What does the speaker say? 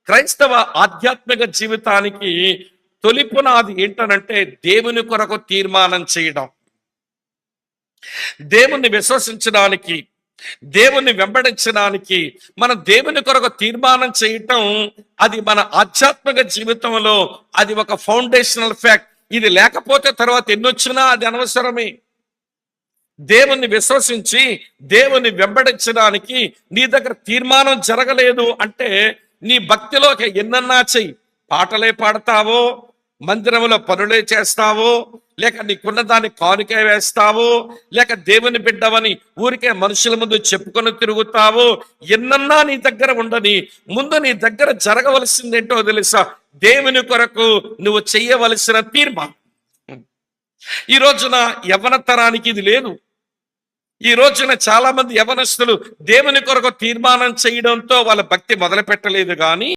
క్రైస్తవ ఆధ్యాత్మిక జీవితానికి తొలి పునాది ఏంటనంటే దేవుని కొరకు తీర్మానం చేయడం, దేవుణ్ణి విశ్వసించడానికి, దేవుణ్ణి వెంబడించడానికి మనం దేవుని కొరకు తీర్మానం చేయటం, అది మన ఆధ్యాత్మిక జీవితంలో అది ఒక ఫౌండేషనల్ ఫ్యాక్ట్. ఇది లేకపోతే తర్వాత ఎన్నొచ్చినా అది అనవసరమే. దేవుణ్ణి విశ్వసించి దేవుణ్ణి వెంబడించడానికి నీ దగ్గర తీర్మానం జరగలేదు అంటే నీ భక్తిలోకి ఎన్నన్నా చెయ్యి, పాటలే పాడతావో, మందిరంలో పనులే చేస్తావో, లేక నీకున్న దాన్ని కానుకే వేస్తావో, లేక దేవుని బిడ్డవని ఊరికే మనుషుల ముందు చెప్పుకొని తిరుగుతావో, ఎన్నన్నా నీ దగ్గర ఉండని, ముందు నీ దగ్గర జరగవలసిందేంటో తెలుసా? దేవుని కొరకు నువ్వు చెయ్యవలసిన తీర్మానం. ఈ రోజున యవ్వన తరానికి ఇది లేదు. ఈ రోజున చాలా మంది యవనస్తులు దేవుని కొరకు తీర్మానం చేయడంతో వాళ్ళ భక్తి మొదలు పెట్టలేదు కానీ